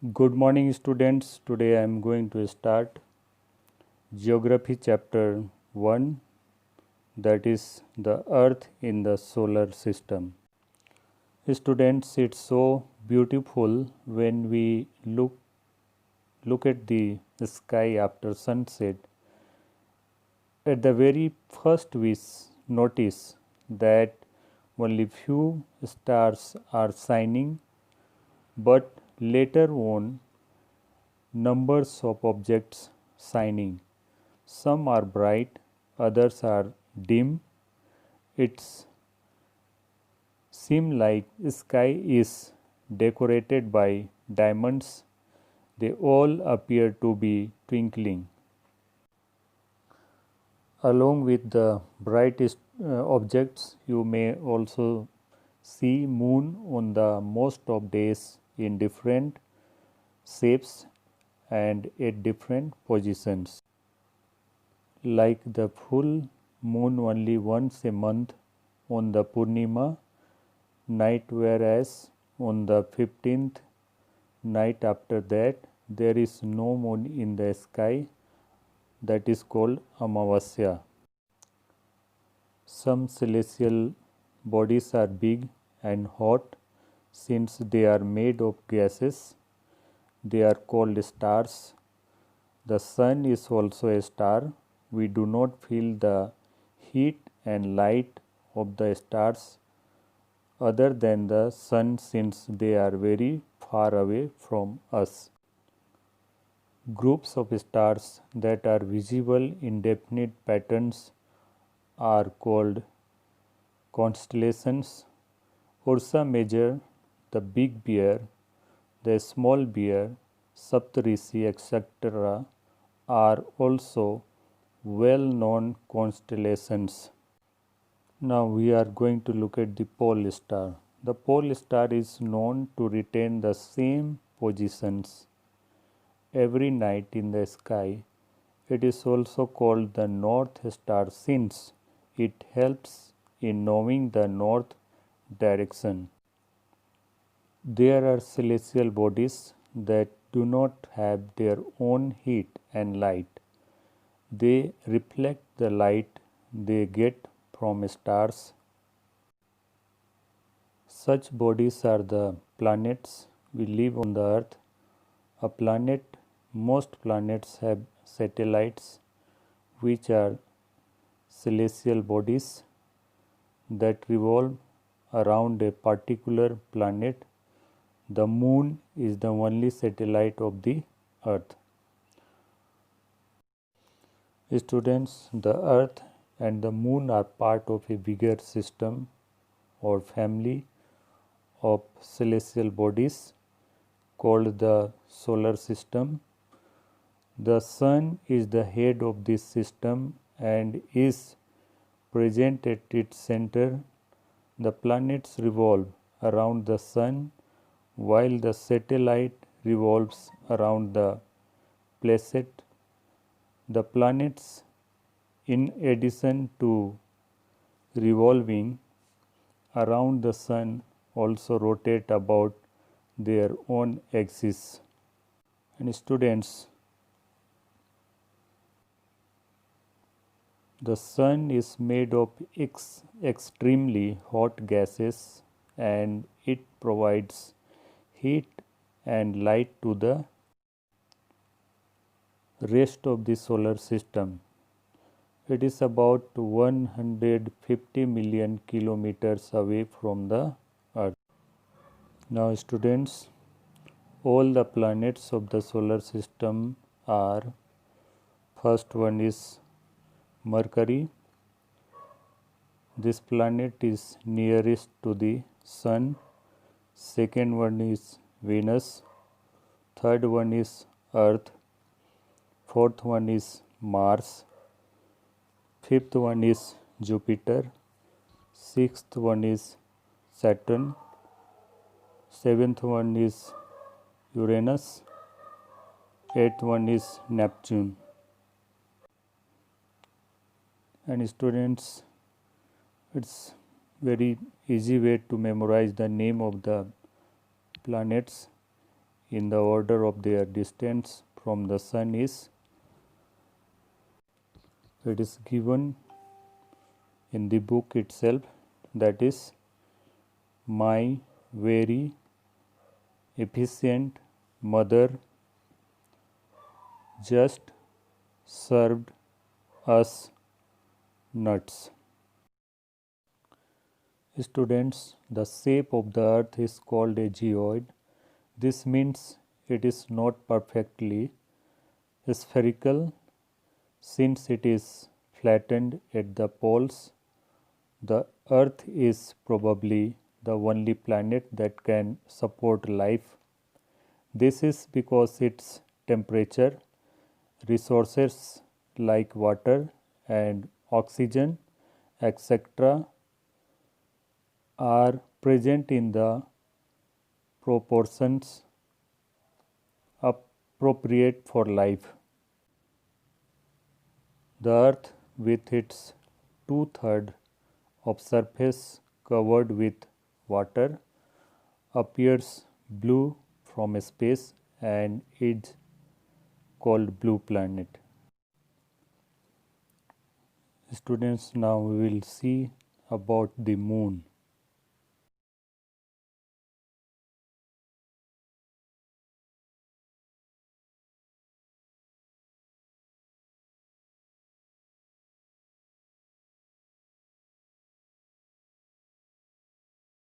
Good morning, students. Today I am going to start Geography chapter 1, that is the Earth in the solar system. Students, it's so beautiful when we look at the sky after sunset. At the very first we notice that only few stars are shining, but later on numbers of objects shining. Some are bright, others are dim. It's seem like sky is decorated by diamonds. They all appear to be twinkling. Along with the brightest objects, you may also see moon on the most of days in different shapes and at different positions. Like the full moon only once a month on the Purnima night, whereas on the 15th night after that there is no moon in the sky, that is called Amavasya. Some celestial bodies are big and hot since they are made of gases. They are called stars. The sun is also a star. We do not feel the heat and light of the stars other than the sun since they are very far away from us. Groups of stars that are visible in definite patterns are called constellations. Ursa Major, the Big Bear, the Small Bear, Saptarishi, etc., are also well known constellations. Now we are going to look at the pole star. The pole star is known to retain the same positions every night in the sky. It is also called the North Star since it helps in knowing the north direction. There are celestial bodies that do not have their own heat and light. They reflect the light they get from stars. Such bodies are the planets. We live on the earth. A planet, most planets have satellites, which are celestial bodies that revolve around a particular planet. The moon is the only satellite of the earth. Students, the earth and the moon are part of a bigger system or family of celestial bodies called the solar system. The sun is the head of this system and is present at its center. The planets revolve around the sun while the satellite revolves around the planet. The planets, in addition to revolving around the sun, also rotate about their own axis. And students, the sun is made of extremely hot gases and it provides heat and light to the rest of the solar system. It is about 150 million kilometers away from the earth. Now students, all the planets of the solar system are: first one is Mercury. This planet is nearest to the sun. Second one is Venus. Third one is Earth. Fourth one is Mars. Fifth one is Jupiter. Sixth one is Saturn. Seventh one is Uranus. Eighth one is Neptune. And students, it's very easy way to memorize the name of the planets. in the order of their distance from the sun is, it is given in the book itself, that is, my very efficient mother just served us nuts. Students, the shape of the earth is called a geoid. This means it is not perfectly spherical since it is flattened at the poles. The earth is probably the only planet that can support life. This is because its temperature, resources like water and oxygen, etc., are present in the proportions appropriate for life. The earth, with its two-thirds of surface covered with water, appears blue from space and is called blue planet. Students, now we will see about the moon.